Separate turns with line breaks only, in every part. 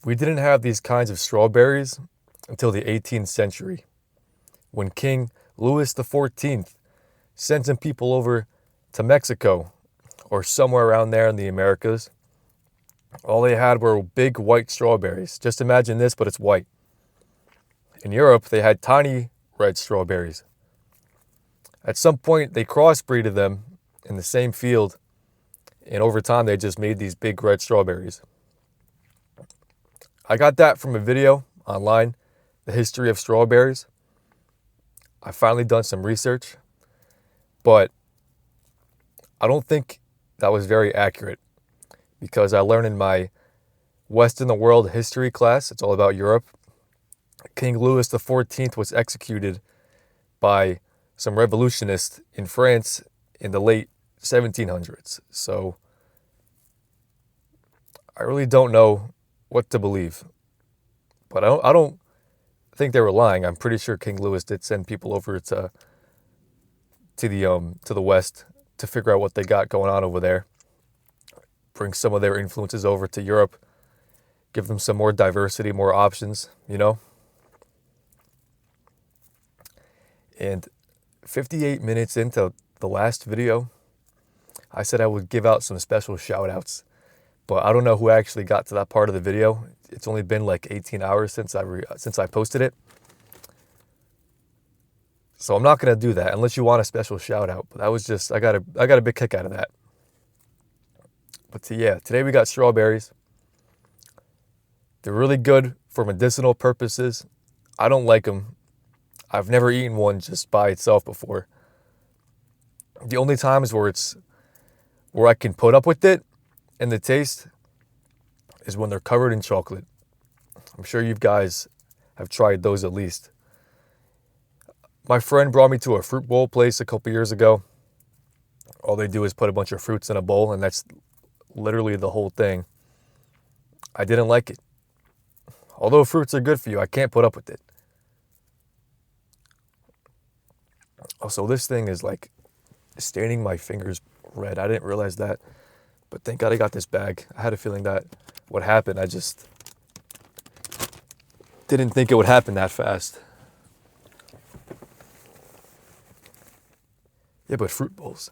We didn't have these kinds of strawberries until the 18th century, when King Louis XIV sent some people over to Mexico or somewhere around there in the Americas. All they had were big white strawberries. Just imagine this, but it's white. In Europe, they had tiny red strawberries. At some point, they crossbreeded them in the same field, and over time, they just made these big red strawberries. I got that from a video online, The History of Strawberries. I finally done some research, but I don't think that was very accurate because I learned in my West in the World history class, it's all about Europe, King Louis XIV was executed by some revolutionists in France in the late 1700s. So I really don't know what to believe. But I don't think they were lying. I'm pretty sure King Louis did send people over to the West to figure out what they got going on over there. Bring some of their influences over to Europe. Give them some more diversity, more options, you know? And 58 minutes into the last video, I said I would give out some special shout outs, but I don't know who actually got to that part of the video. It's only been like 18 hours since I posted it. So I'm not going to do that unless you want a special shout out. But that was just, I got a big kick out of that. But yeah, today we got strawberries. They're really good for medicinal purposes. I don't like them. I've never eaten one just by itself before. The only times where I can put up with it and the taste is when they're covered in chocolate. I'm sure you guys have tried those at least. My friend brought me to a fruit bowl place a couple years ago. All they do is put a bunch of fruits in a bowl, and that's literally the whole thing. I didn't like it. Although fruits are good for you, I can't put up with it. Also, this thing is like staining my fingers red. I didn't realize that. But thank God I got this bag. I had a feeling that would happen. I just didn't think it would happen that fast. Yeah, but fruit bowls.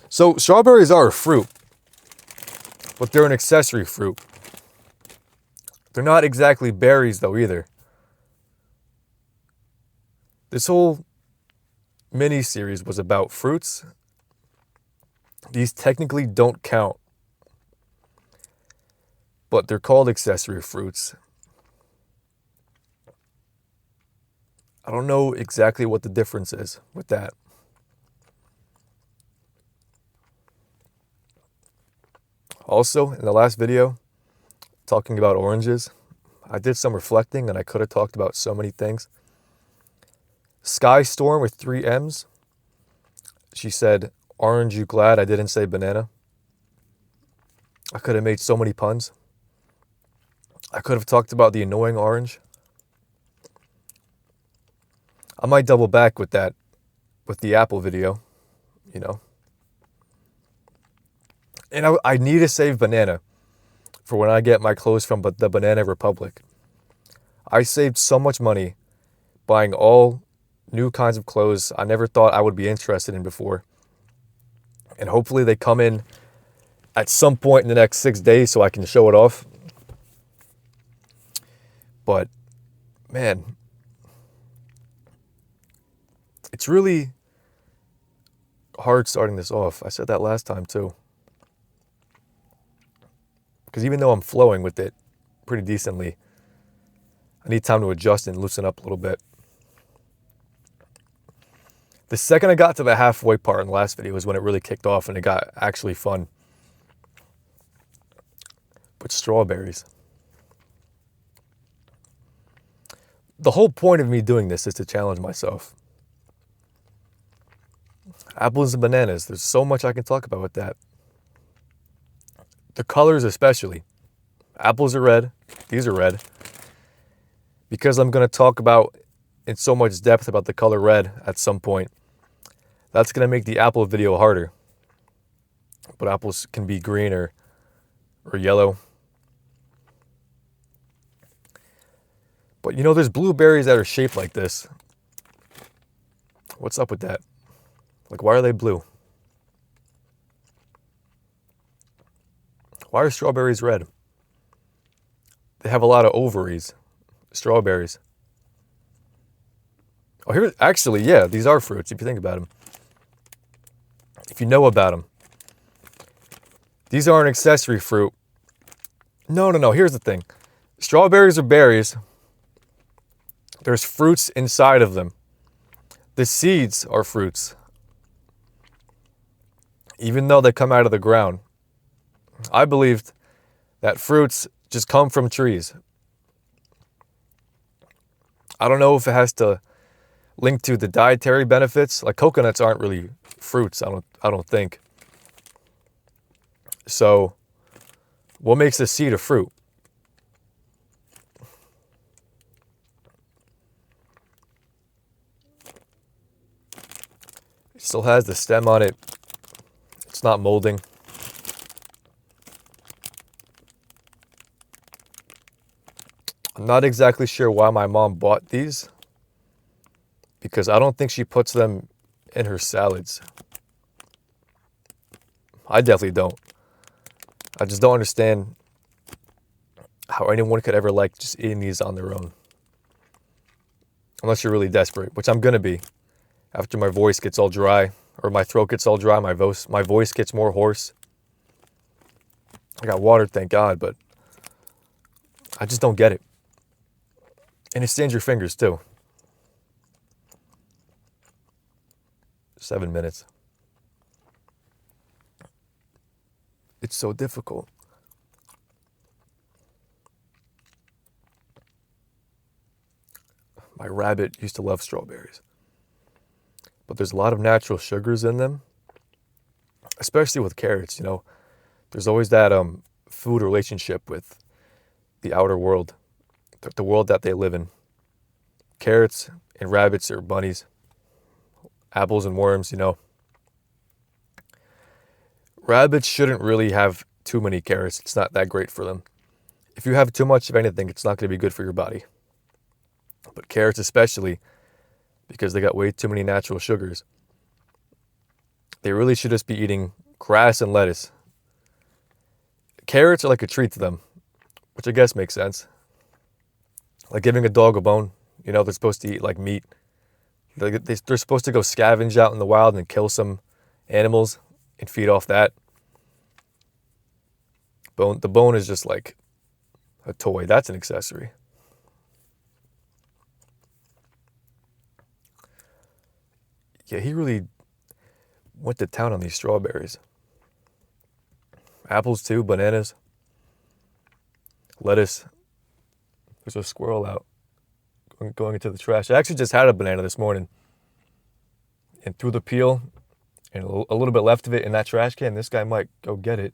So strawberries are a fruit, but they're an accessory fruit. They're not exactly berries though either. This whole mini-series was about fruits. These technically don't count, but they're called accessory fruits. I don't know exactly what the difference is with that. Also, in the last video, talking about oranges, I did some reflecting and I could have talked about so many things. Sky Storm with 3 M's. She said, "Orange, you glad I didn't say banana?" I could have made so many puns. I could have talked about the annoying orange. I might double back with that, with the Apple video, you know. And I need to save banana for when I get my clothes from the Banana Republic. I saved so much money buying all new kinds of clothes I never thought I would be interested in before. And hopefully they come in at some point in the next 6 days so I can show it off. But, man, it's really hard starting this off. I said that last time too. Because even though I'm flowing with it pretty decently, I need time to adjust and loosen up a little bit. The second I got to the halfway part in the last video is when it really kicked off and it got actually fun. But strawberries. The whole point of me doing this is to challenge myself. Apples and bananas, there's so much I can talk about with that. The colors especially. Apples are red. These are red. Because I'm going to talk about in so much depth about the color red at some point, that's going to make the apple video harder. But apples can be green or yellow. But you know, there's blueberries that are shaped like this. What's up with that? Like, why are they blue? Why are strawberries red? They have a lot of ovaries. Strawberries. Oh, here, actually, yeah, these are fruits if you think about them. If you know about them. These are an accessory fruit. No. Here's the thing. Strawberries are berries. There's fruits inside of them. The seeds are fruits. Even though they come out of the ground. I believed that fruits just come from trees. I don't know if it has to link to the dietary benefits. Like coconuts aren't really fruits, I don't think. So, what makes a seed a fruit? It still has the stem on it. It's not molding. I'm not exactly sure why my mom bought these, because I don't think she puts them in her salads. I definitely don't. I just don't understand how anyone could ever like just eating these on their own. Unless you're really desperate, which I'm going to be. After my voice gets all dry, or my throat gets all dry, my voice gets more hoarse. I got water, thank God, but I just don't get it. And it stains your fingers too. 7 minutes. It's so difficult. My rabbit used to love strawberries. But there's a lot of natural sugars in them, especially with carrots, you know. There's always that food relationship with the outer world, the world that they live in. Carrots and rabbits or bunnies, apples and worms, you know. Rabbits shouldn't really have too many carrots. It's not that great for them. If you have too much of anything, it's not going to be good for your body. But carrots especially, because they got way too many natural sugars. They really should just be eating grass and lettuce. Carrots are like a treat to them, which I guess makes sense. Like giving a dog a bone. You know, they're supposed to eat like meat. They're supposed to go scavenge out in the wild and kill some animals and feed off that. The bone is just like a toy. That's an accessory. Yeah, he really went to town on these strawberries. Apples too, bananas, lettuce. There's a squirrel out going into the trash. I actually just had a banana this morning and threw the peel and a little bit left of it in that trash can. This guy might go get it.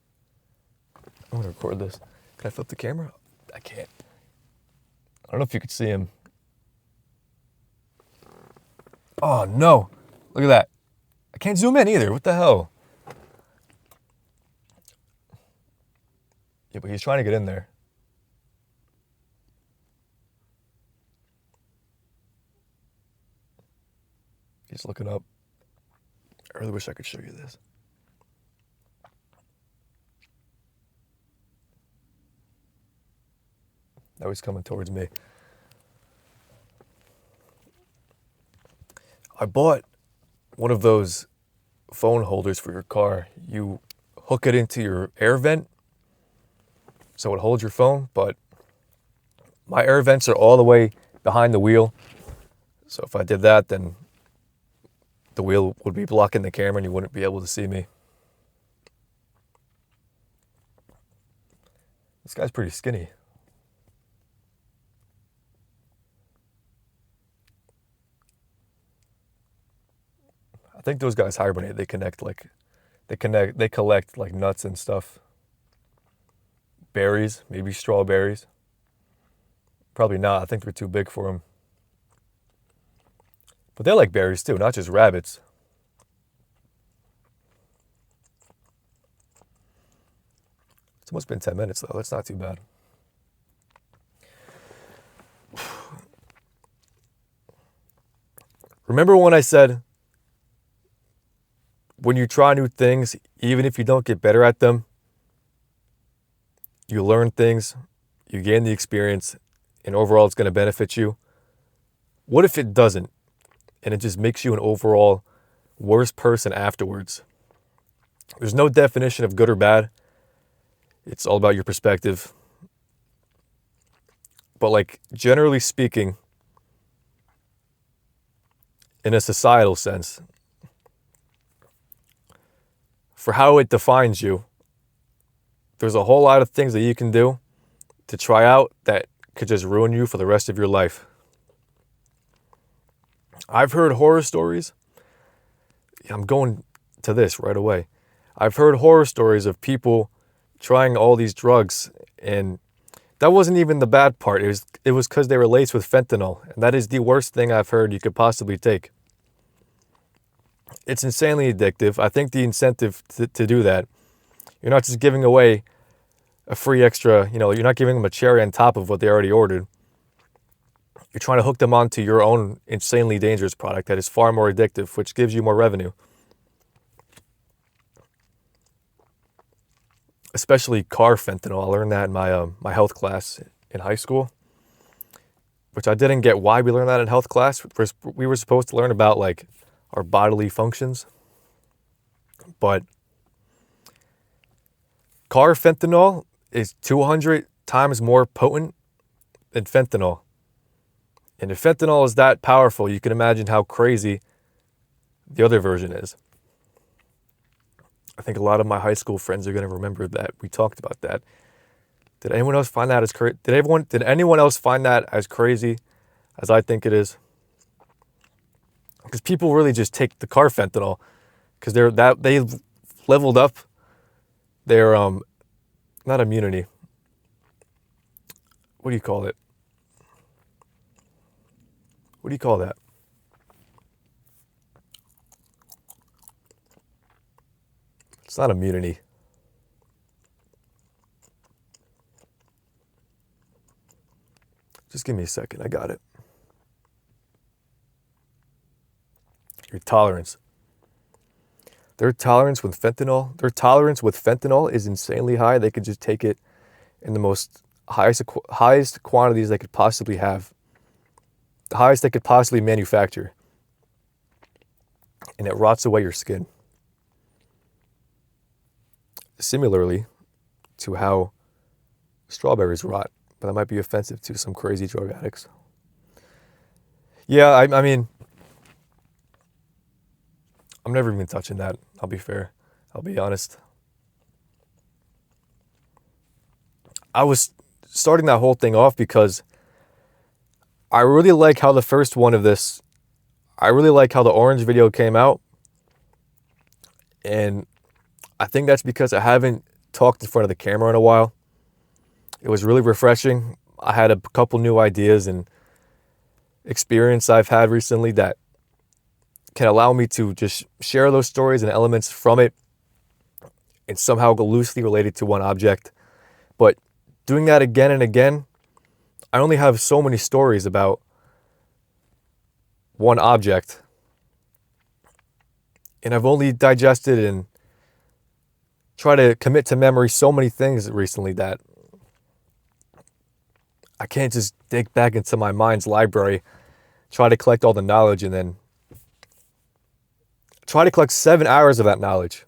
I'm going to record this. Can I flip the camera? I can't. I don't know if you could see him. Oh, no. Look at that. I can't zoom in either. What the hell? Yeah, but he's trying to get in there. He's looking up. I really wish I could show you this. Now he's coming towards me. I bought one of those phone holders for your car. You hook it into your air vent so it holds your phone, but my air vents are all the way behind the wheel. So if I did that, then the wheel would be blocking the camera and you wouldn't be able to see me. This guy's pretty skinny. I think those guys hibernate. They collect like nuts and stuff. Berries, maybe strawberries. Probably not. I think they're too big for them. But they like berries too, not just rabbits. It's almost been 10 minutes though. That's not too bad. Remember when I said, when you try new things, even if you don't get better at them, you learn things, you gain the experience, and overall it's going to benefit you? What if it doesn't, and it just makes you an overall worse person afterwards? There's no definition of good or bad. It's all about your perspective. But like, generally speaking, in a societal sense, for how it defines you, there's a whole lot of things that you can do to try out that could just ruin you for the rest of your life. I've heard horror stories. I'm going to this right away. I've heard horror stories of people trying all these drugs, and that wasn't even the bad part. It was because they were laced with fentanyl, and that is the worst thing I've heard you could possibly take. It's insanely addictive. I think the incentive to do that, you're not just giving away a free extra, you're not giving them a cherry on top of what they already ordered. You're trying to hook them onto your own insanely dangerous product that is far more addictive, which gives you more revenue. Especially carfentanil. I learned that in my health class in high school, which I didn't get why we learned that in health class. We were supposed to learn about like our bodily functions, but carfentanil is 200 times more potent than fentanyl. And if fentanyl is that powerful, you can imagine how crazy the other version is. I think a lot of my high school friends are going to remember that we talked about that. Did anyone else find that as crazy? Did anyone else find that as crazy as I think it is? Because people really just take the carfentanil because they've leveled up their not immunity. What do you call it? What do you call that? It's not immunity. Just give me a second. I got it. Your tolerance. Their tolerance with fentanyl is insanely high. They could just take it in the highest quantities they could possibly have. The highest they could possibly manufacture. And it rots away your skin. Similarly to how strawberries rot, but that might be offensive to some crazy drug addicts. Yeah, I mean, I'm never even touching that. I'll be fair. I'll be honest. I was starting that whole thing off because I really like how the first one of this, I really like how the orange video came out. And I think that's because I haven't talked in front of the camera in a while. It was really refreshing. I had a couple new ideas and experience I've had recently that can allow me to just share those stories and elements from it and somehow go loosely related to one object. But doing that again and again, I only have so many stories about one object. And I've only digested and tried to commit to memory so many things recently that I can't just dig back into my mind's library, try to collect all the knowledge, and then try to collect 7 hours of that knowledge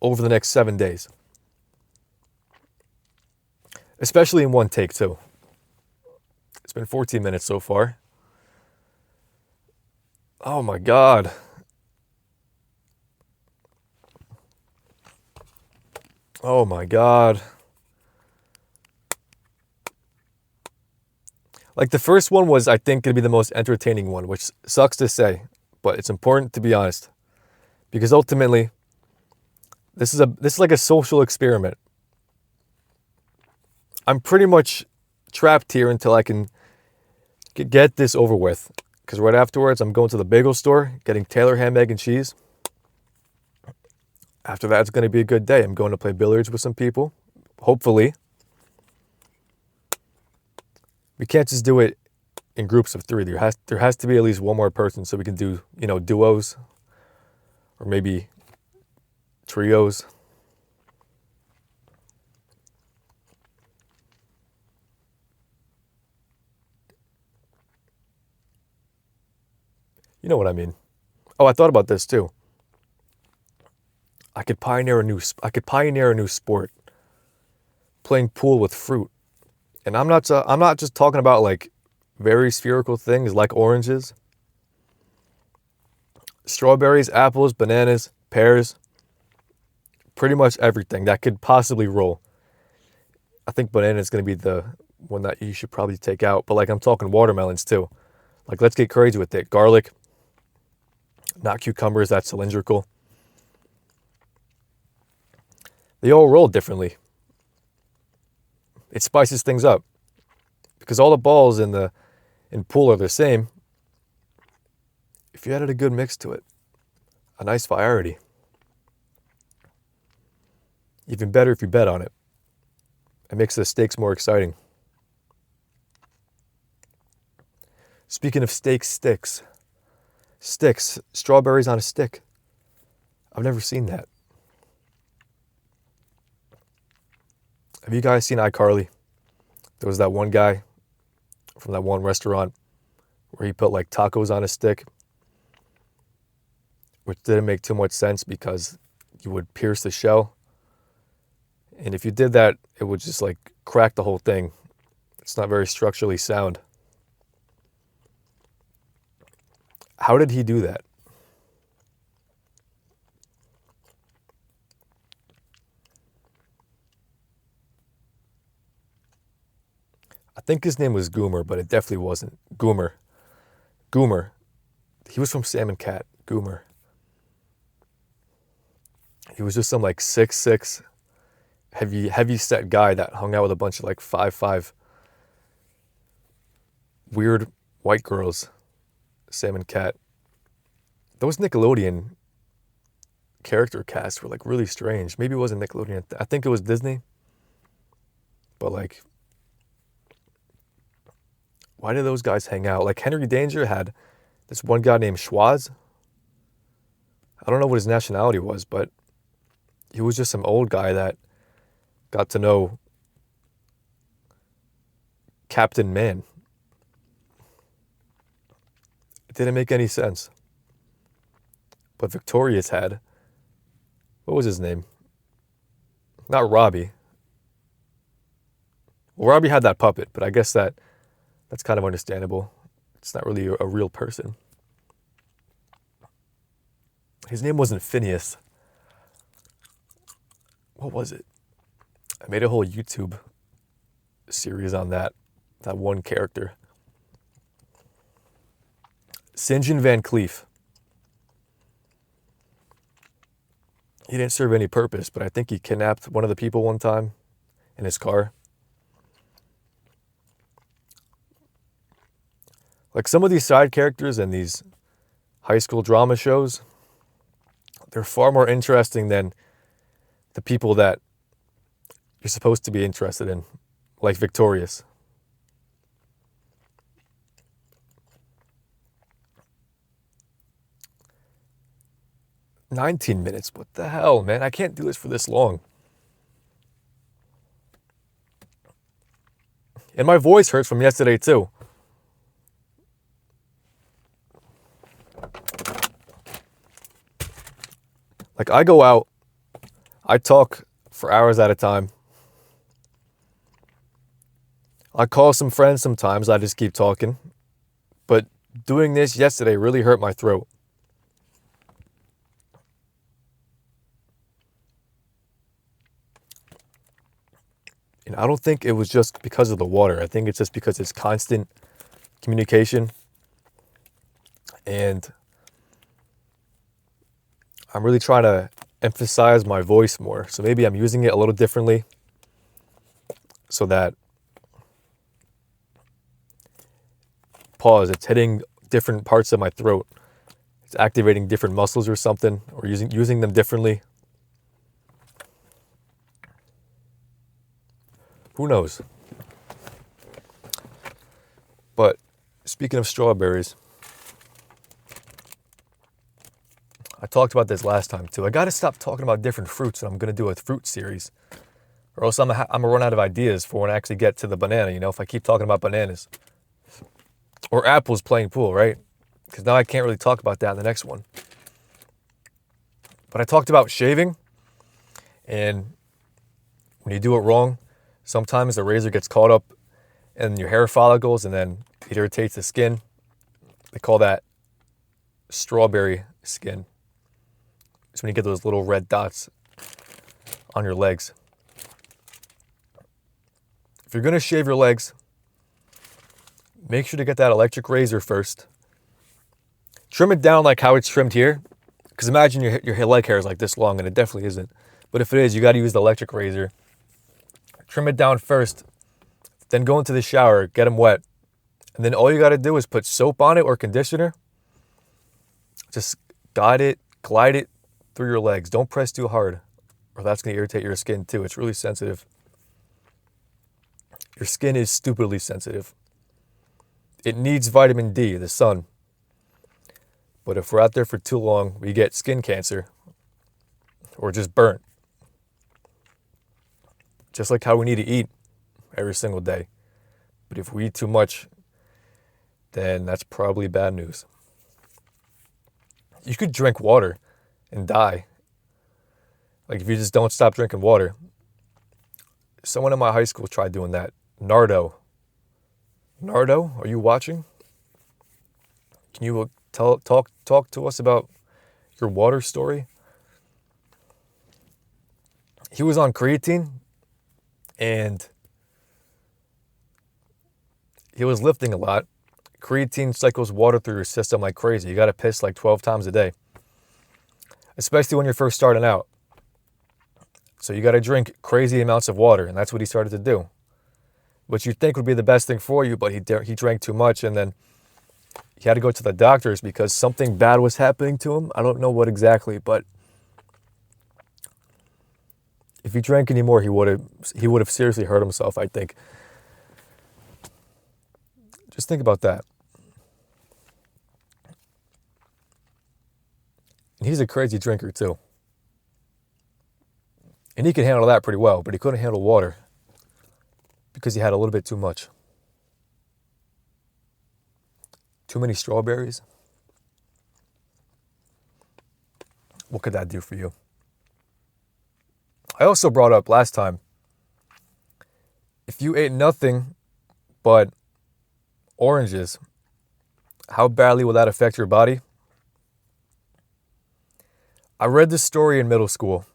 over the next 7 days. Especially in one take, too. It's been 14 minutes so far. Oh my God. Oh my God. Like the first one was, I think, going to be the most entertaining one, which sucks to say, but it's important to be honest. Because ultimately, this is like a social experiment. I'm pretty much trapped here until I can get this over with. Because right afterwards, I'm going to the bagel store, getting Taylor ham, egg, and cheese. After that, it's going to be a good day. I'm going to play billiards with some people, hopefully. We can't just do it, in groups of 3. There has to be at least one more person so we can do, duos or maybe trios. You know what I mean? Oh, I thought about this too. I could pioneer a new sport, playing pool with fruit. And I'm not just talking about like very spherical things like oranges, strawberries, apples, bananas, pears, pretty much everything that could possibly roll. I think banana is going to be the one that you should probably take out, but like I'm talking watermelons too. Like let's get crazy with it. Garlic, not cucumbers, that's cylindrical. They all roll differently. It spices things up because all the balls in pool are the same. If you added a good mix to it, a nice variety. Even better if you bet on it. It makes the stakes more exciting. Speaking of sticks, strawberries on a stick. I've never seen that. Have you guys seen iCarly? There was that one guy from that one restaurant where he put like tacos on a stick, which didn't make too much sense because you would pierce the shell. And if you did that, it would just like crack the whole thing. It's not very structurally sound. How did he do that? I think his name was Goomer, but it definitely wasn't. Goomer. He was from Sam and Cat. Goomer. He was just some like 6'6", heavy set guy that hung out with a bunch of like 5'5" weird white girls. Sam and Cat. Those Nickelodeon character casts were like really strange. Maybe it wasn't Nickelodeon. I think it was Disney. But like, why did those guys hang out? Like Henry Danger had this one guy named Schwoz. I don't know what his nationality was, but he was just some old guy that got to know Captain Man. It didn't make any sense. But Victorious had, what was his name? Not Robbie. Well, Robbie had that puppet, but I guess that's kind of understandable. It's not really a real person. His name wasn't Phineas. What was it? I made a whole YouTube series on that one character. St. John Van Cleef. He didn't serve any purpose, but I think he kidnapped one of the people one time in his car. Like some of these side characters in these high school drama shows, they're far more interesting than the people that you're supposed to be interested in, like Victorious. "19 minutes. What the hell, man? I can't do this for this long. And my voice hurts from yesterday too. Like I go out, I talk for hours at a time. I call some friends sometimes, I just keep talking. But doing this yesterday really hurt my throat. And I don't think it was just because of the water. I think it's just because it's constant communication. And I'm really trying to emphasize my voice more. So maybe I'm using it a little differently so that, pause, it's hitting different parts of my throat. It's activating different muscles or something, or using them differently. Who knows? But Speaking of strawberries, I talked about this last time too. I got to stop talking about different fruits, and I'm going to do a fruit series. Or else I'm going to run out of ideas for when I actually get to the banana, if I keep talking about bananas. Or apples playing pool, right? Because now I can't really talk about that in the next one. But I talked about shaving, and when you do it wrong, sometimes the razor gets caught up in your hair follicles and then it irritates the skin. They call that strawberry skin. It's when you get those little red dots on your legs. If you're going to shave your legs, make sure to get that electric razor first. Trim it down like how it's trimmed here. Because imagine your leg hair is like this long, and it definitely isn't. But if it is, you got to use the electric razor. Trim it down first. Then go into the shower, get them wet. And then all you got to do is put soap on it or conditioner. Just glide it through your legs. Don't press too hard, or that's going to irritate your skin too. It's really sensitive. Your skin is stupidly sensitive. It needs vitamin D, the sun. But if we're out there for too long, we get skin cancer or just burnt. Just like how we need to eat every single day. But if we eat too much, then that's probably bad news. You could drink water and die. Like if you just don't stop drinking water. Someone in my high school tried doing that. Nardo, are you watching? Can you talk to us about your water story? He was on creatine and he was lifting a lot. Creatine cycles water through your system like crazy. You got to piss like 12 times a day, especially when you're first starting out. So you got to drink crazy amounts of water, and that's what he started to do. Which you'd think would be the best thing for you, but he drank too much, and then he had to go to the doctors because something bad was happening to him. I don't know what exactly, but if he drank anymore, he would have seriously hurt himself, I think. Just think about that. And he's a crazy drinker too. And he could handle that pretty well, but he couldn't handle water because he had a little bit too much. Too many strawberries. What could that do for you? I also brought up last time, if you ate nothing but oranges, how badly will that affect your body? I read this story in middle school.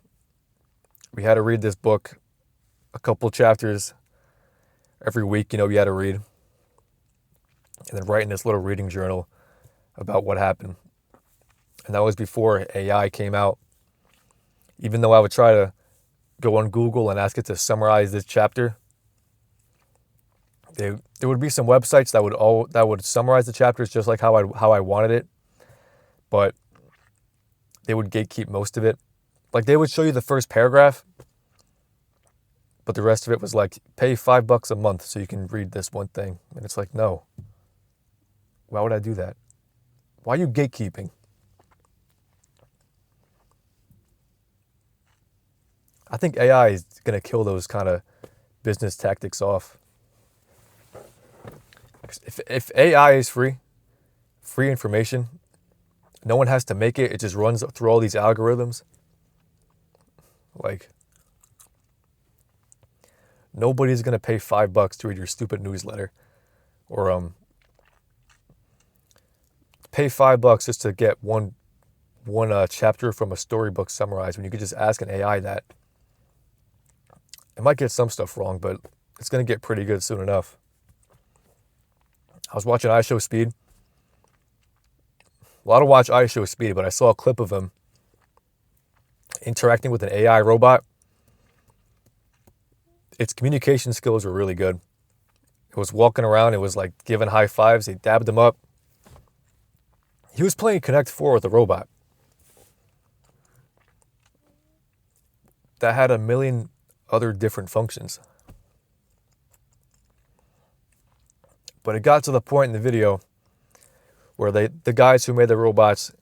We had to read this book, a couple chapters every week, we had to read. And then write in this little reading journal about what happened. And that was before AI came out. Even though I would try to go on Google and ask it to summarize this chapter, there would be some websites that would summarize the chapters just like how I wanted it, but they would gatekeep most of it. Like they would show you the first paragraph, but the rest of it was like, pay $5 a month so you can read this one thing. And it's like, no. Why would I do that? Why are you gatekeeping? I think AI is going to kill those kind of business tactics off. If AI is free information, no one has to make it. It just runs through all these algorithms. Like, nobody's going to pay $5 to read your stupid newsletter. Or pay $5 just to get one chapter from a storybook summarized when you could just ask an AI that. It might get some stuff wrong, but it's going to get pretty good soon enough. I was watching iShowSpeed. Well, I don't watch iShowSpeed, but I saw a clip of him interacting with an AI robot. Its communication skills were really good. It was walking around. It was like giving high fives. They dabbed him up. He was playing Connect 4 with a robot that had a million other different functions. But it got to the point in the video where the guys who made the robots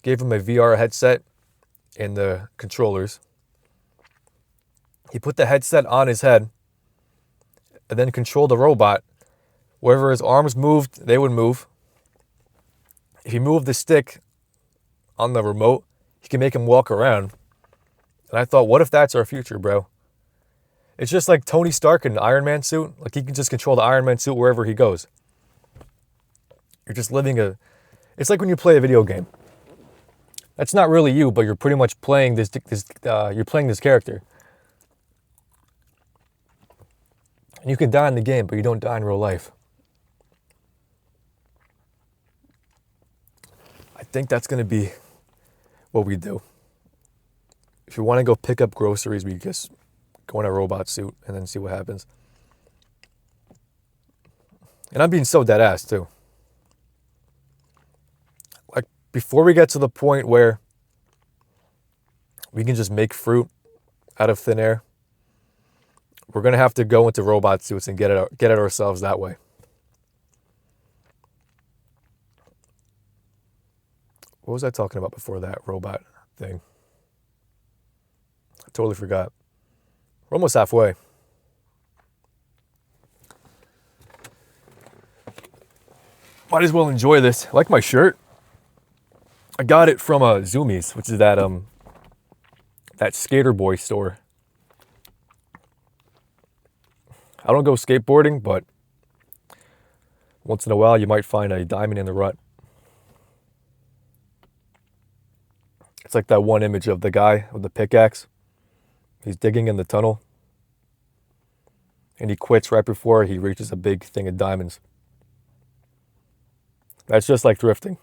gave him a VR headset and the controllers. He put the headset on his head and then controlled the robot. Wherever his arms moved, they would move. If he moved the stick on the remote, he can make him walk around. And I thought, what if that's our future, bro? It's just like Tony Stark in an Iron Man suit. Like, he can just control the Iron Man suit wherever he goes. You're just living it's like when you play a video game. That's not really you, but you're pretty much playing you're playing this character. And you can die in the game, but you don't die in real life. I think that's going to be what we do. If you want to go pick up groceries, we just go in a robot suit and then see what happens. And I'm being so dead ass too. Like, before we get to the point where we can just make fruit out of thin air, we're going to have to go into robot suits and get it ourselves that way. What was I talking about before that robot thing? I totally forgot. We're almost halfway. Might as well enjoy this. I like my shirt. I got it from Zoomies, which is that Skater Boy store. I don't go skateboarding, but once in a while you might find a diamond in the rut. It's like that one image of the guy with the pickaxe. He's digging in the tunnel. And he quits right before he reaches a big thing of diamonds. That's just like thrifting.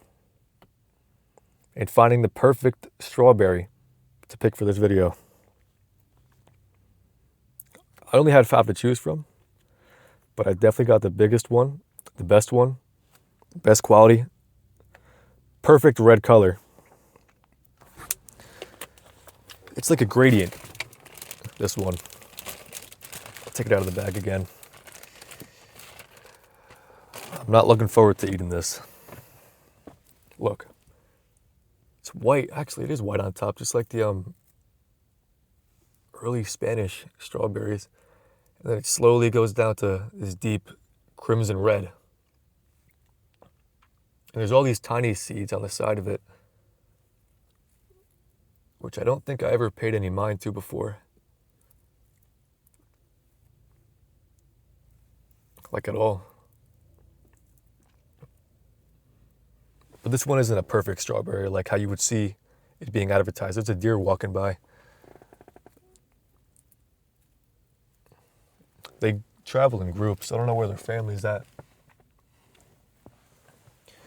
And finding the perfect strawberry to pick for this video. I only had 5 to choose from, but I definitely got the biggest one, the best one, best quality, perfect red color. It's like a gradient, this one. I'll take it out of the bag again. I'm not looking forward to eating this. Look, it's white. Actually, it is white on top, just like the early Spanish strawberries. And then it slowly goes down to this deep crimson red. And there's all these tiny seeds on the side of it, which I don't think I ever paid any mind to before. Like, at all. But this one isn't a perfect strawberry like how you would see it being advertised. There's a deer walking by. They travel in groups. I don't know where their family's at.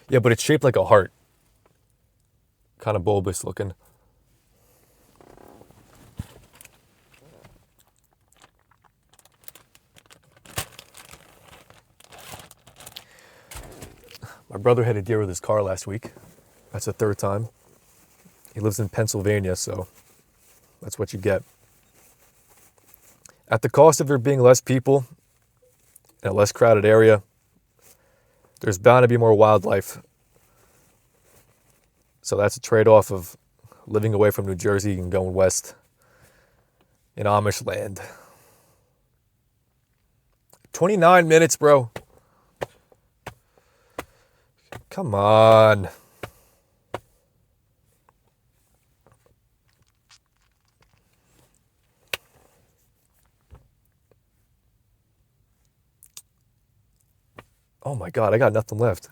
Yeah, but it's shaped like a heart. Kind of bulbous looking. My brother had a deer with his car last week. That's the 3rd time. He lives in Pennsylvania, so that's what you get. At the cost of there being less people in a less crowded area, there's bound to be more wildlife. So that's a trade-off of living away from New Jersey and going west in Amish land. 29 minutes, bro. Come on. Oh my God, I got nothing left.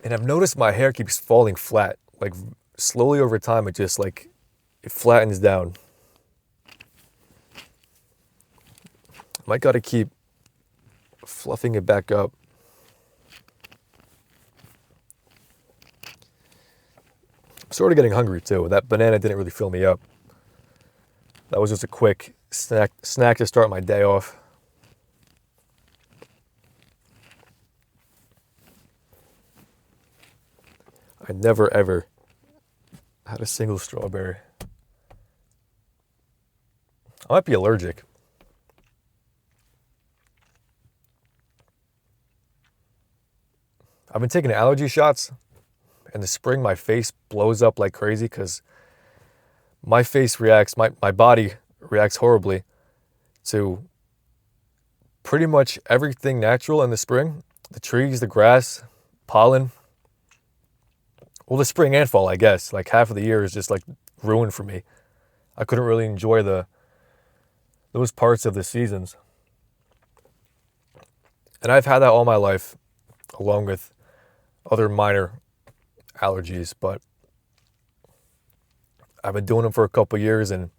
And I've noticed my hair keeps falling flat. Like, slowly over time, it just like, it flattens down. Might gotta keep fluffing it back up. I'm sort of getting hungry too. That banana didn't really fill me up. That was just a quick snack to start my day off. I never ever had a single strawberry. I might be allergic. I've been taking allergy shots. In the spring, my face blows up like crazy because my face reacts, my body reacts horribly to pretty much everything natural in the spring. The trees, the grass, pollen. Well, the spring and fall, I guess. Like half of the year is just like ruined for me. I couldn't really enjoy those parts of the seasons. And I've had that all my life, along with other minor allergies, but I've been doing them for a couple years and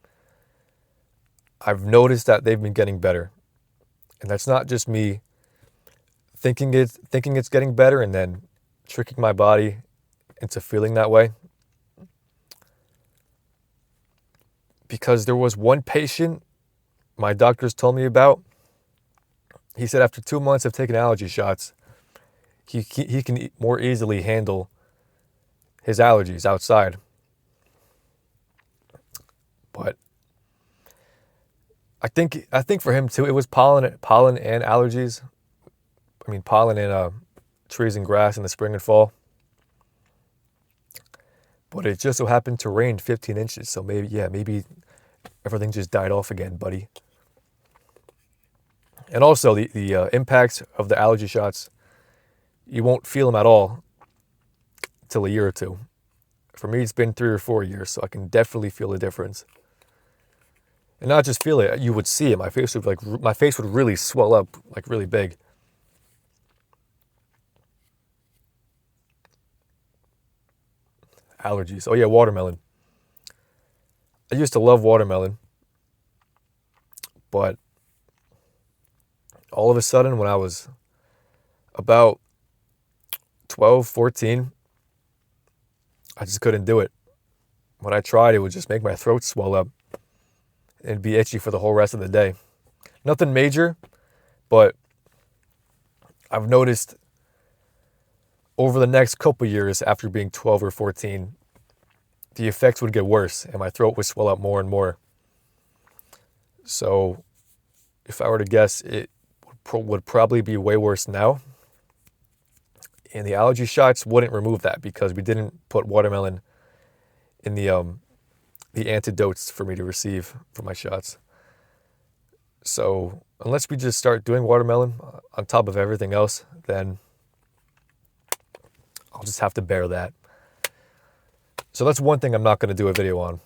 I've noticed that they've been getting better. And that's not just me thinking it's getting better and then tricking my body into feeling that way. Because there was one patient my doctors told me about. He said after 2 months of taking allergy shots, he can more easily handle his allergies outside. But I think for him too, it was pollen and allergies. I mean, pollen in trees and grass in the spring and fall. But it just so happened to rain 15 inches. So maybe everything just died off again, buddy. And also the impact of the allergy shots, you won't feel them at all till a year or two. For me, it's been 3 or 4 years, so I can definitely feel the difference. And not just feel it, you would see it. My face would really swell up, like really big. Allergies. Oh yeah, watermelon. I used to love watermelon, but all of a sudden when I was about 12, 14, I just couldn't do it. When I tried, it would just make my throat swell up and be itchy for the whole rest of the day. Nothing major, but I've noticed over the next couple years after being 12 or 14, the effects would get worse and my throat would swell up more and more. So if I were to guess, it would probably be way worse now. And the allergy shots wouldn't remove that because we didn't put watermelon in the antidotes for me to receive for my shots. So unless we just start doing watermelon on top of everything else, then I'll just have to bear that. So that's one thing I'm not going to do a video on.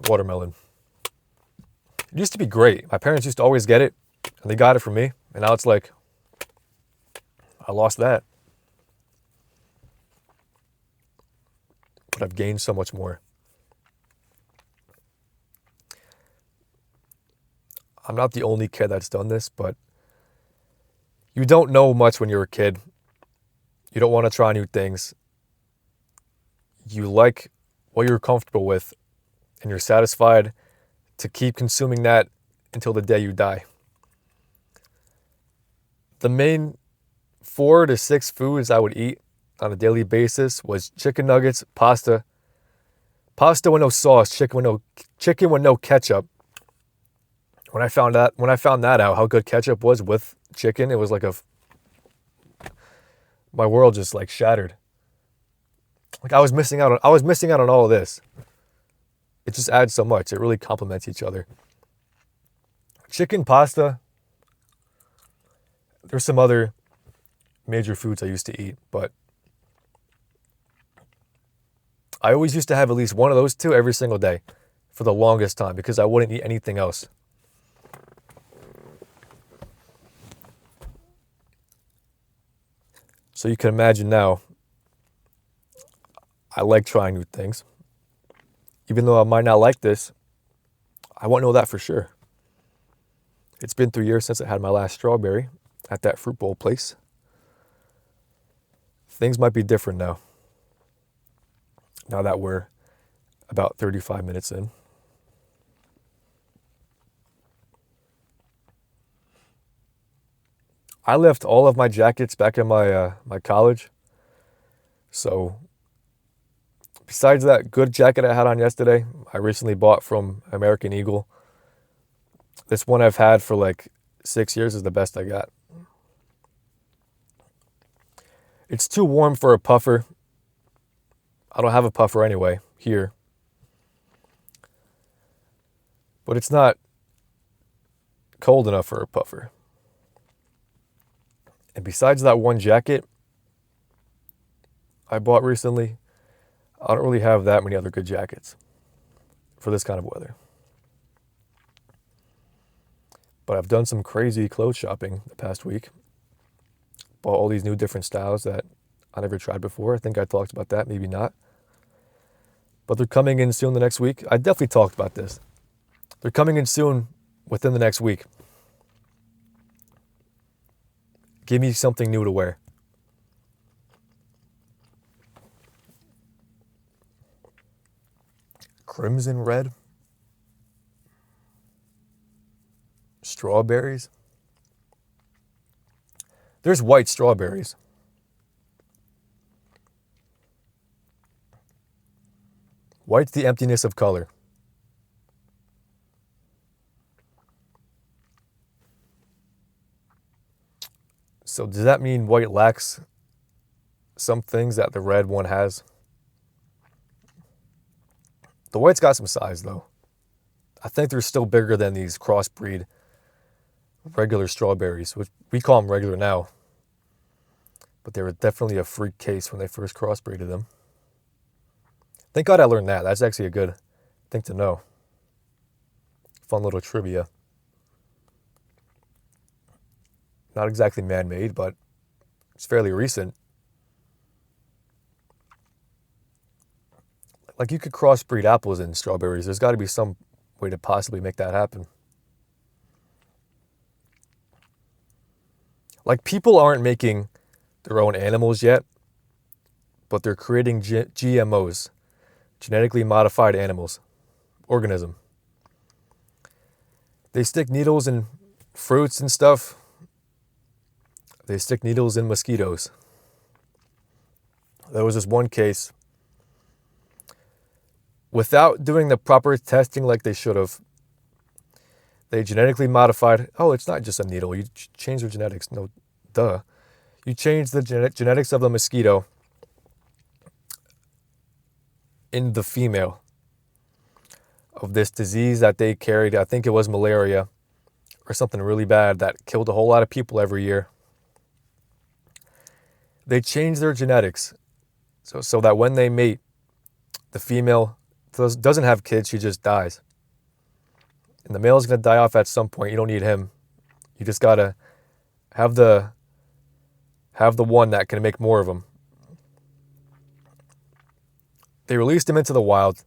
Watermelon. It used to be great. My parents used to always get it, and they got it for me. And now it's like, I lost that. But I've gained so much more. I'm not the only kid that's done this, but you don't know much when you're a kid. You don't want to try new things. You like what you're comfortable with, and you're satisfied to keep consuming that until the day you die. The main 4 to 6 foods I would eat on a daily basis was chicken nuggets, pasta with no sauce, chicken with no ketchup. When I found that out, how good ketchup was with chicken, it was like my world just like shattered. Like I was missing out on all of this. It just adds so much. It really complements each other. Chicken, pasta. There's some other major foods I used to eat, but I always used to have at least one of those two every single day for the longest time because I wouldn't eat anything else. So you can imagine now, I like trying new things. Even though I might not like this, I won't know that for sure. It's been 3 years since I had my last strawberry at that fruit bowl place. Things might be different now. Now that we're about 35 minutes in. I left all of my jackets back in my college. So besides that good jacket I had on yesterday, I recently bought from American Eagle. This one I've had for like 6 years is the best I got. It's too warm for a puffer. I don't have a puffer anyway here. But it's not cold enough for a puffer. And besides that one jacket I bought recently, I don't really have that many other good jackets for this kind of weather. But I've done some crazy clothes shopping the past week. Bought all these new different styles that I never tried before. I think I talked about that, maybe not. But they're coming in soon the next week. I definitely talked about this. They're coming in soon within the next week. Give me something new to wear. Crimson red. Strawberries. There's white strawberries. White's the emptiness of color. So does that mean white lacks some things that the red one has? The white's got some size though. I think they're still bigger than these crossbreed regular strawberries, which we call them regular now. But they were definitely a freak case when they first crossbreeded them. Thank God I learned that. That's actually a good thing to know. Fun little trivia. Not exactly man-made, but it's fairly recent. Like you could crossbreed apples and strawberries. There's got to be some way to possibly make that happen. Like people aren't making their own animals yet, but they're creating GMOs, genetically modified animals, organism. They stick needles in fruits and stuff. They stick needles in mosquitoes. There was this one case, without doing the proper testing like they should have, they genetically modified. Oh, it's not just a needle. You change their genetics. No, duh. You change the genetics of the mosquito in the female of this disease that they carried. I think it was malaria or something really bad that killed a whole lot of people every year. They changed their genetics so that when they mate, the female doesn't have kids, she just dies. And the male's going to die off at some point. You don't need him. You just got to have the one that can make more of them. They released him into the wild.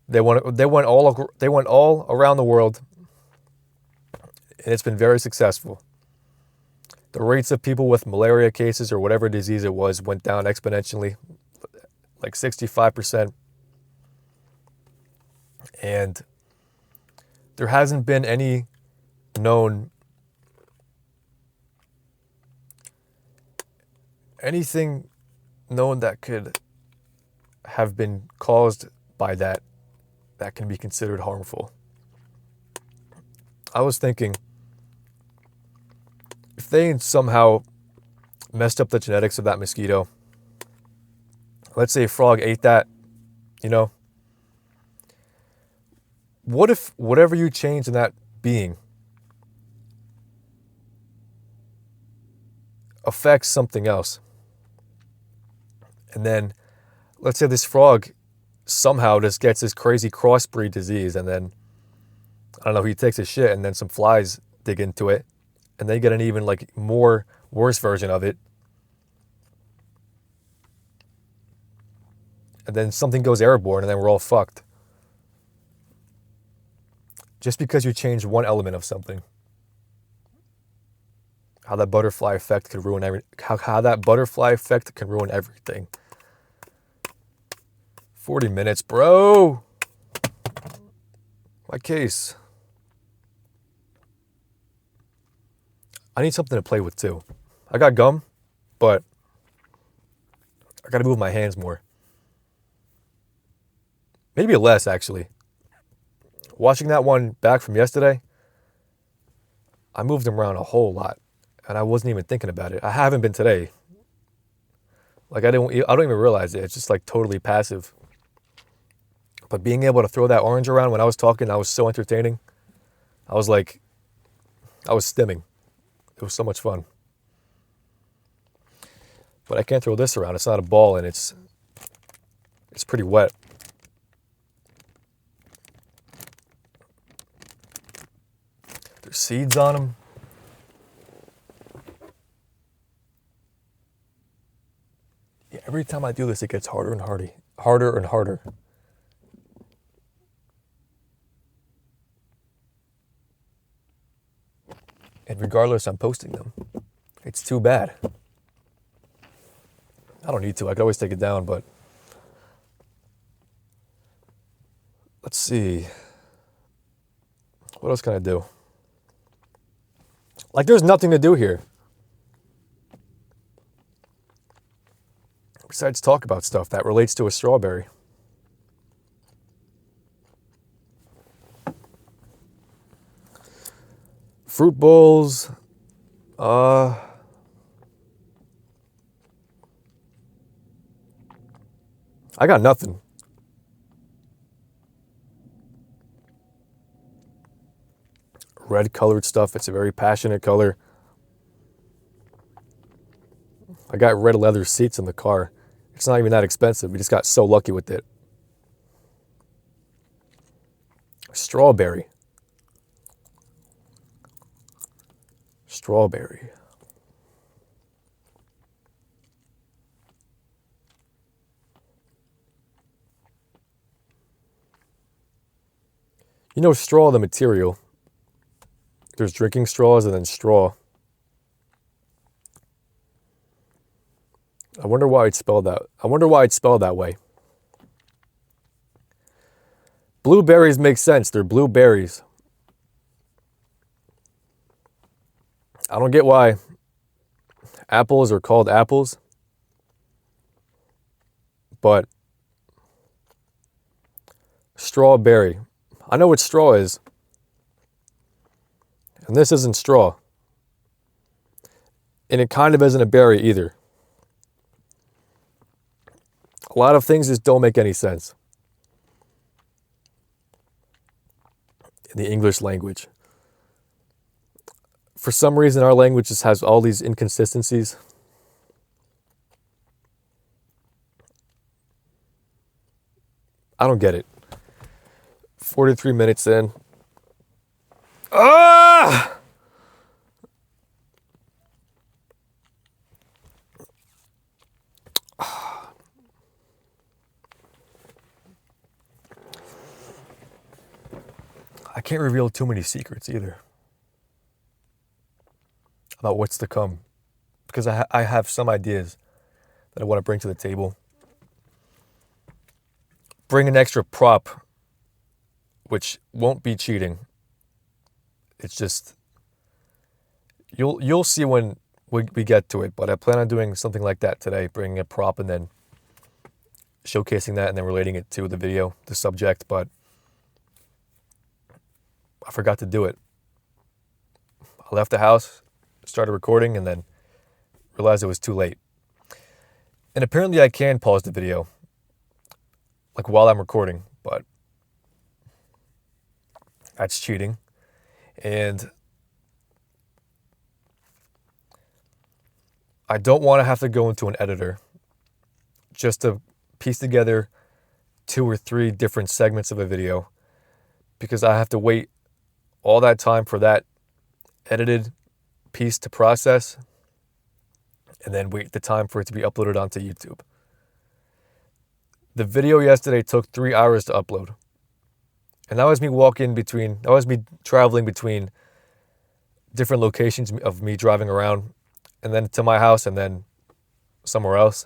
They went all around the world, and it's been very successful. The rates of people with malaria cases or whatever disease it was went down exponentially, like 65%. And there hasn't been any known anything known that could have been caused by that can be considered harmful. I was thinking, if they somehow messed up the genetics of that mosquito, let's say a frog ate that, what if whatever you change in that being affects something else? And then, let's say this frog somehow just gets this crazy crossbreed disease, and then, I don't know, he takes his shit, and then some flies dig into it, and they get an even more worse version of it. And then something goes airborne, and then we're all fucked. Just because you change one element of something. How that butterfly effect could ruin how that butterfly effect can ruin everything. 40 minutes, bro. My case. I need something to play with too. I got gum, but I gotta move my hands more. Maybe less, actually. Watching that one back from yesterday, I moved them around a whole lot, and I wasn't even thinking about it. I haven't been today, Like I don't even realize it. It's just like totally passive. But being able to throw that orange around when I was talking, I was so entertaining. I was stimming. It was so much fun. But I can't throw this around. It's not a ball and it's pretty wet. There's seeds on them. Yeah, every time I do this, it gets harder and harder. And regardless, I'm posting them. It's too bad. I don't need to. I could always take it down, but let's see. What else can I do? Like, there's nothing to do here besides talk about stuff that relates to a strawberry. Fruit bowls. I got nothing. Red colored stuff. It's a very passionate color. I got red leather seats in the car. It's not even that expensive. We just got so lucky with it. Strawberry. Strawberry. You know, straw, the material. There's drinking straws and then straw. I wonder why it's spelled that way. Blueberries make sense. They're blueberries. I don't get why apples are called apples, but strawberry. I know what straw is, and this isn't straw, and it kind of isn't a berry either. A lot of things just don't make any sense in the English language. For some reason, our language just has all these inconsistencies. I don't get it. 43 minutes in. Ah! I can't reveal too many secrets either about what's to come, because I have some ideas that I want to bring to the table. Bring an extra prop, which won't be cheating. It's just, you'll see when we get to it, but I plan on doing something like that today, bringing a prop and then showcasing that and then relating it to the video, the subject, but I forgot to do it. I left the house, started recording, and then realized it was too late. And apparently I can pause the video, like while I'm recording, but that's cheating. And I don't want to have to go into an editor just to piece together 2 or 3 different segments of a video, because I have to wait all that time for that edited piece to process and then wait the time for it to be uploaded onto YouTube. The video yesterday took 3 hours to upload. And that was me traveling between different locations of me driving around, and then to my house and then somewhere else.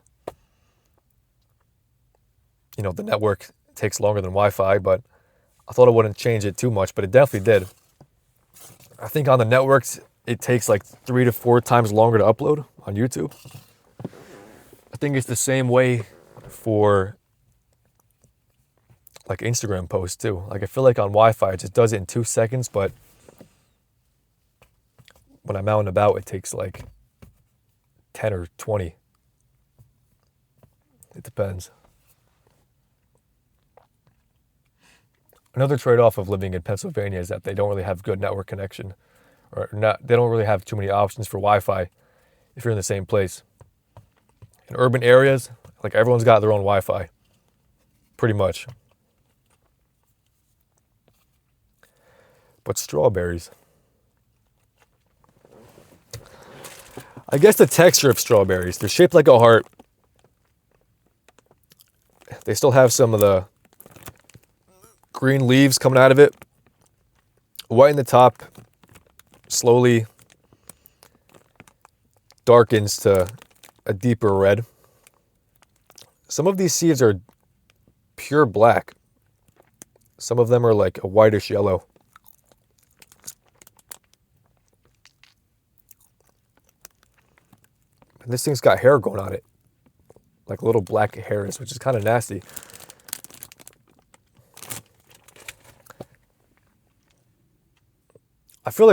You know, the network takes longer than Wi-Fi, but I thought it wouldn't change it too much, but it definitely did. I think on the networks, it takes like 3 to 4 times longer to upload on YouTube. I think it's the same way for like Instagram posts too. Like I feel like on Wi-Fi, it just does it in 2 seconds, but when I'm out and about, it takes like 10 or 20. It depends. Another trade-off of living in Pennsylvania is that they don't really have good network connection, or not. They don't really have too many options for Wi-Fi if you're in the same place. In urban areas, like everyone's got their own Wi-Fi, pretty much. But strawberries. I guess the texture of strawberries, they're shaped like a heart. They still have some of the green leaves coming out of it. White in the top slowly darkens to a deeper red. Some of these seeds are pure black. Some of them are like a whitish yellow. And this thing's got hair going on it, like little black hairs, which is kind of nasty. I feel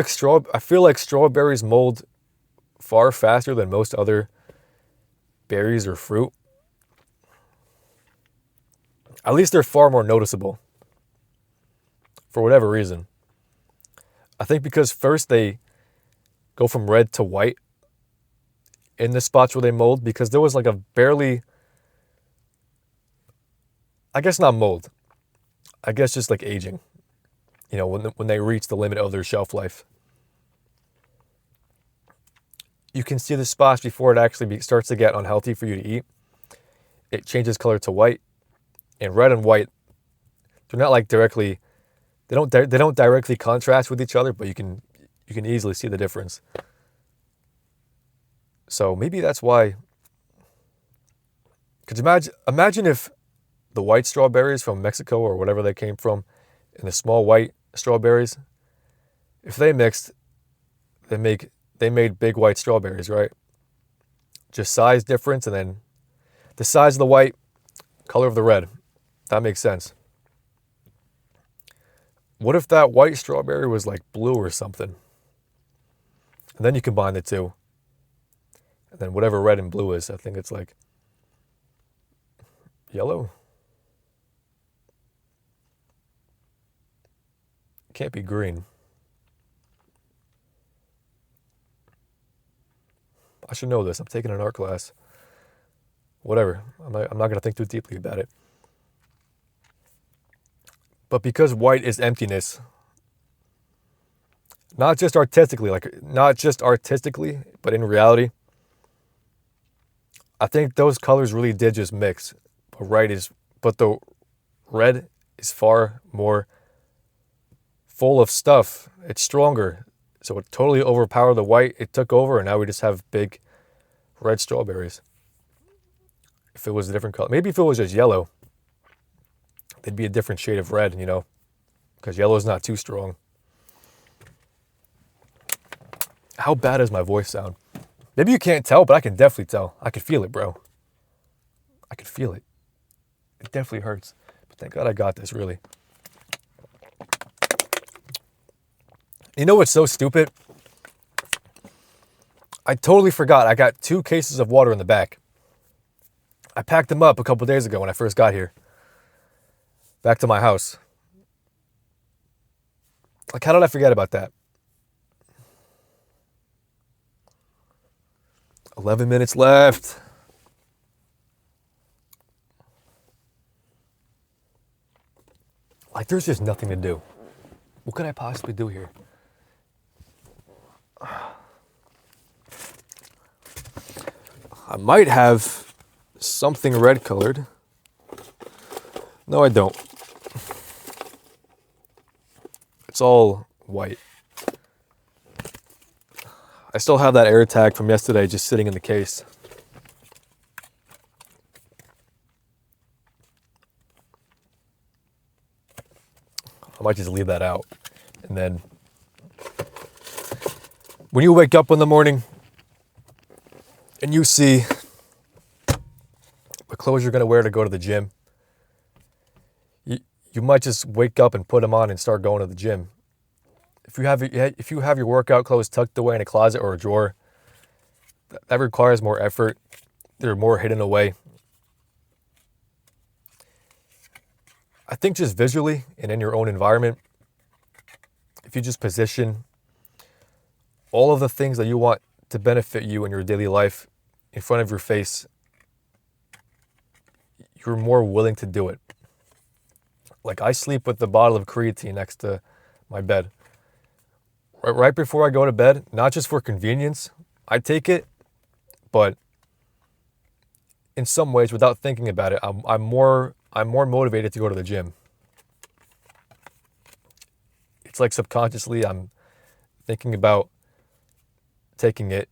like strawberries mold far faster than most other berries or fruit. At least they're far more noticeable, for whatever reason. I think because first they go from red to white in the spots where they mold, because there was like a barely, I guess not mold, I guess just like aging, you know, when they reach the limit of their shelf life. You can see the spots before it actually starts to get unhealthy for you to eat. It changes color to white, and red and white, they're not like directly, they don't directly contrast with each other, but you can easily see the difference. So maybe that's why. Could you imagine if the white strawberries from Mexico or whatever they came from, and the small white strawberries, if they mixed, they made big white strawberries, right? Just size difference, and then the size of the white, color of the red. That makes sense. What if that white strawberry was like blue or something? And then you combine the two. And then whatever red and blue is, I think it's like yellow. Can't be green. I should know this. I'm taking an art class. Whatever. I'm not going to think too deeply about it. But because white is emptiness, not just artistically, but in reality, I think those colors really did just mix. But the red is far more full of stuff. It's stronger. So it totally overpowered the white. It took over, and now we just have big red strawberries. If it was a different color. Maybe if it was just yellow, they'd be a different shade of red, you know, because yellow is not too strong. How bad does my voice sound? Maybe you can't tell, but I can definitely tell. I can feel it, bro. I can feel it. It definitely hurts. But thank God I got this, really. You know what's so stupid? I totally forgot. I got 2 cases of water in the back. I packed them up a couple days ago when I first got here. Back to my house. Like, how did I forget about that? 11 minutes left. Like, there's just nothing to do. What could I possibly do here? I might have something red colored. No, I don't. It's all white. I still have that AirTag from yesterday just sitting in the case. I might just leave that out. And then when you wake up in the morning and you see the clothes you're going to wear to go to the gym, you might just wake up and put them on and start going to the gym. If you have your workout clothes tucked away in a closet or a drawer, that requires more effort. They're more hidden away. I think just visually and in your own environment, if you just position all of the things that you want to benefit you in your daily life in front of your face, you're more willing to do it. Like I sleep with the bottle of creatine next to my bed. Right before I go to bed, not just for convenience, I take it, but in some ways, without thinking about it, I'm more motivated to go to the gym. It's like subconsciously I'm thinking about taking it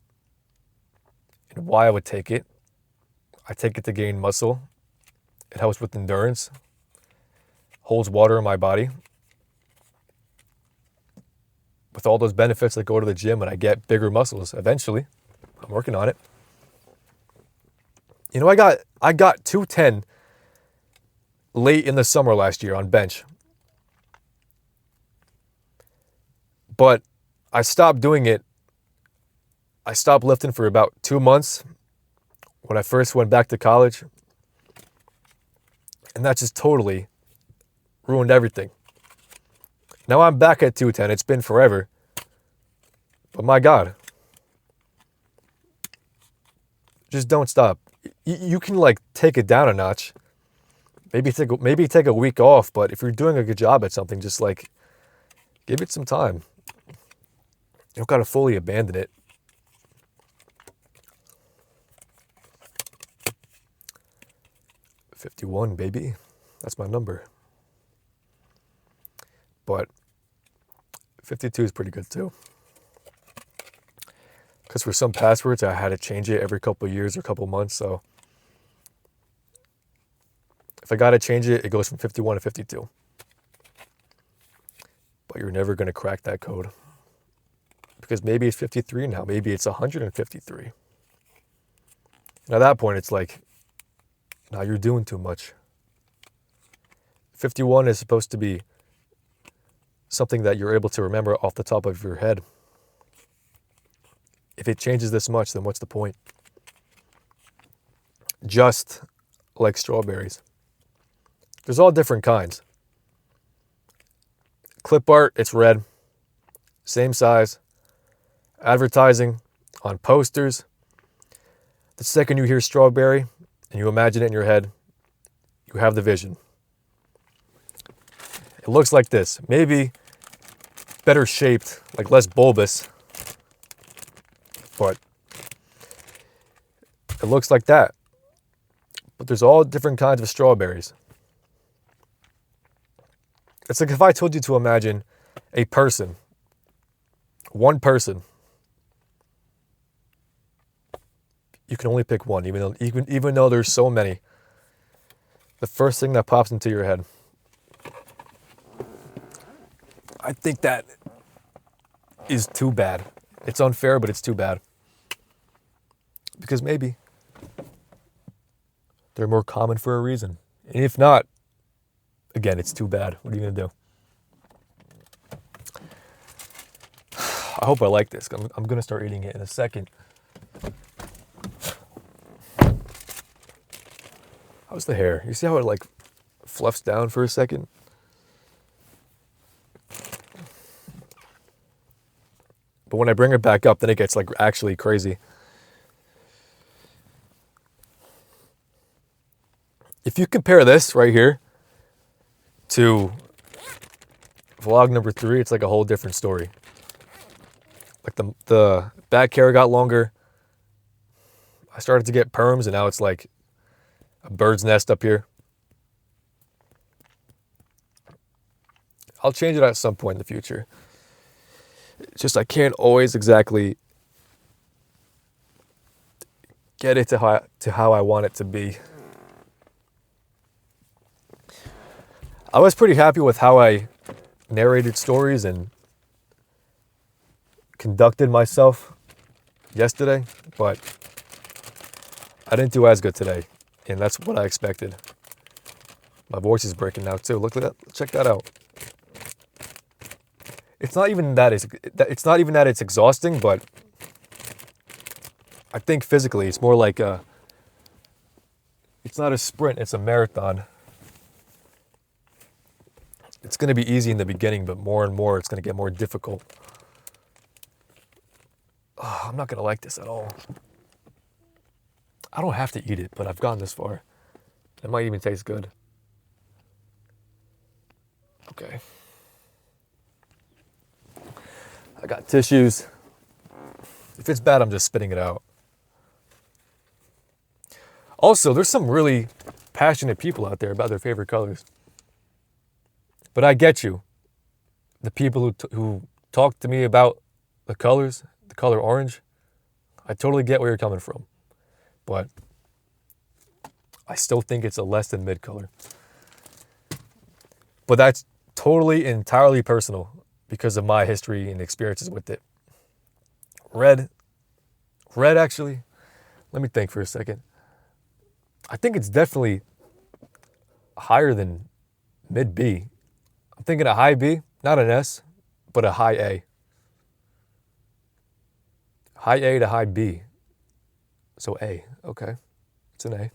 and why I would take it. I take it to gain muscle. It helps with endurance, holds water in my body. With all those benefits that go to the gym and I get bigger muscles eventually. I'm working on it. You know, I got 210 late in the summer last year on bench. But I stopped doing it. I stopped lifting for about 2 months when I first went back to college. And that just totally ruined everything. Now I'm back at 210. It's been forever. But my God. Just don't stop. You can like take it down a notch. Maybe take a week off, but if you're doing a good job at something, just like give it some time. You don't gotta fully abandon it. $51, baby. That's my number. But 52 is pretty good too. Because for some passwords, I had to change it every couple of years or couple months. So if I got to change it, it goes from 51 to 52. But you're never going to crack that code. Because maybe it's 53 now. Maybe it's 153. And at that point, it's like, now you're doing too much. 51 is supposed to be something that you're able to remember off the top of your head. If it changes this much, then what's the point? Just like strawberries. There's all different kinds. Clip art, it's red. Same size. Advertising on posters. The second you hear strawberry and you imagine it in your head, you have the vision. It looks like this. Maybe better shaped, like less bulbous. But it looks like that. But there's all different kinds of strawberries. It's like if I told you to imagine a person, one person. You can only pick one, even though there's so many. The first thing that pops into your head. I think that is too bad. It's unfair, but it's too bad. Because maybe they're more common for a reason. And if not, again, it's too bad. What are you going to do? I hope I like this. I'm going to start eating it in a second. How's the hair? You see how it like fluffs down for a second? But when I bring it back up, then it gets like actually crazy. If you compare this right here to vlog number 3, it's like a whole different story. Like the back hair got longer. I started to get perms and now it's like a bird's nest up here. I'll change it at some point in the future. It's just I can't always exactly get it to how I want it to be. I was pretty happy with how I narrated stories and conducted myself yesterday, but I didn't do as good today, and that's what I expected. My voice is breaking now too. Look at that. Check that out. It's not even that it's exhausting, but I think physically it's more like it's not a sprint, it's a marathon. it's going to be easy in the beginning, but more and more it's going to get more difficult. Oh, I'm not going to like this at all. I don't have to eat it, but I've gone this far. It might even taste good. Okay. I got tissues. If it's bad, I'm just spitting it out. Also, there's some really passionate people out there about their favorite colors. But I get you. The people who talk to me about the colors, the color orange, I totally get where you're coming from. But I still think it's a less than mid color. But that's totally, entirely personal because of my history and experiences with it. Red actually, let me think for a second. I think it's definitely higher than mid B. I'm thinking a high B, not an S, but a high A. High A to high B. So A, okay. It's an A.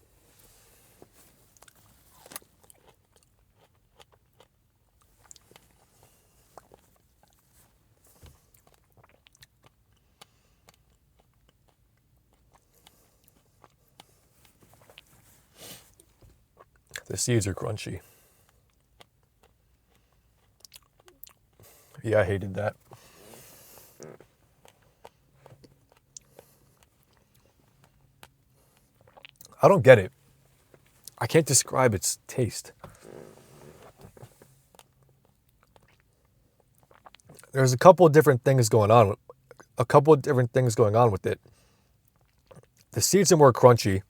The seeds are crunchy. Yeah, I hated that. I don't get it. I can't describe its taste. There's a couple of different things going on. With it. The seeds are more crunchy.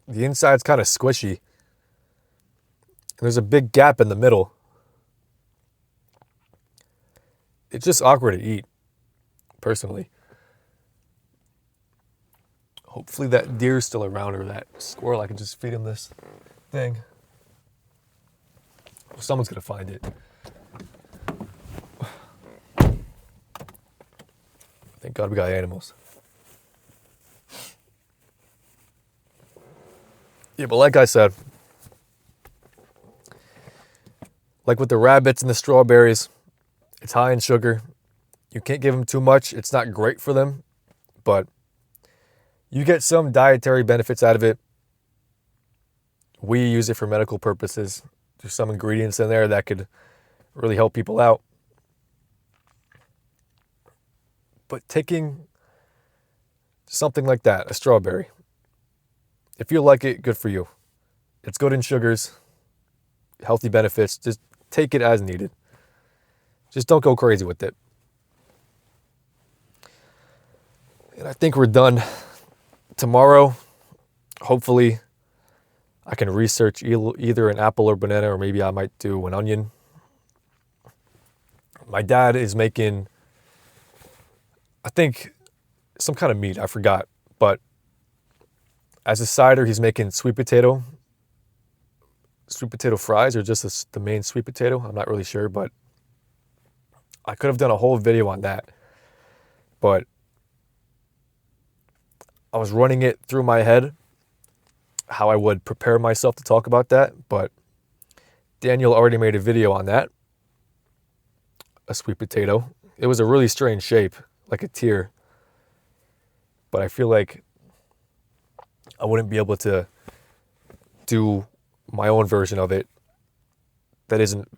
The inside's kind of squishy. And there's a big gap in the middle. It's just awkward to eat, personally. Hopefully that deer's still around, or that squirrel. I can just feed him this thing. Well, someone's gonna find it. Thank God we got animals. Yeah, but like I said, like with the rabbits and the strawberries, it's high in sugar. You can't give them too much. It's not great for them, but you get some dietary benefits out of it. We use it for medical purposes. There's some ingredients in there that could really help people out. But taking something like that, a strawberry, if you like it, good for you. It's good in sugars, healthy benefits. Just take it as needed. Just don't go crazy with it. And I think we're done. Tomorrow, hopefully, I can research either an apple or banana, or maybe I might do an onion. My dad is making, I think, some kind of meat. I forgot. But as a cider, he's making sweet potato fries, or just the main sweet potato. I'm not really sure, but I could have done a whole video on that. But I was running it through my head, how I would prepare myself to talk about that. But Daniel already made a video on that. A sweet potato. It was a really strange shape, like a tear. But I feel like I wouldn't be able to do my own version of it that isn't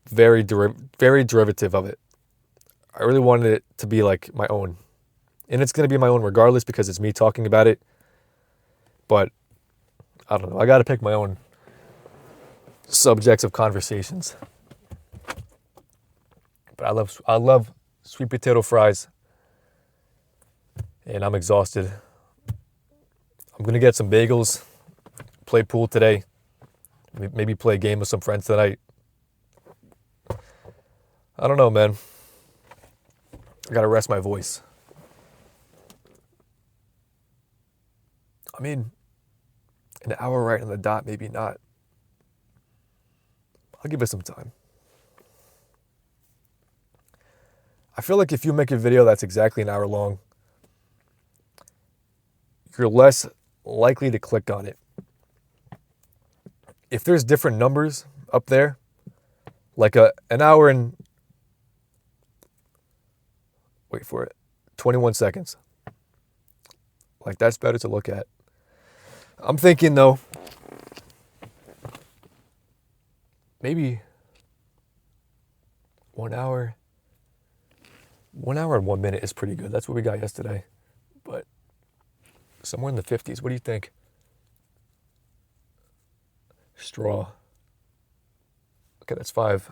very derivative of it. I really wanted it to be like my own. And it's going to be my own regardless, because it's me talking about it. But I don't know. I got to pick my own subjects of conversations. But I love sweet potato fries. And I'm exhausted. I'm going to get some bagels, play pool today, maybe play a game with some friends tonight. I don't know, man. I got to rest my voice. I mean, an hour right on the dot, maybe not. I'll give it some time. I feel like if you make a video that's exactly an hour long, you're less likely to click on it. If there's different numbers up there, Like an hour and, wait for it, 21 seconds. Like that's better to look at. I'm thinking though, maybe 1 hour, 1 hour and 1 minute is pretty good. That's what we got yesterday. But somewhere in the 50s. What do you think? Straw. Okay, that's five.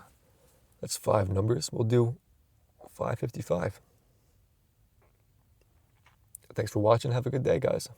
That's five numbers. We'll do 5:55. Thanks for watching. Have a good day, guys.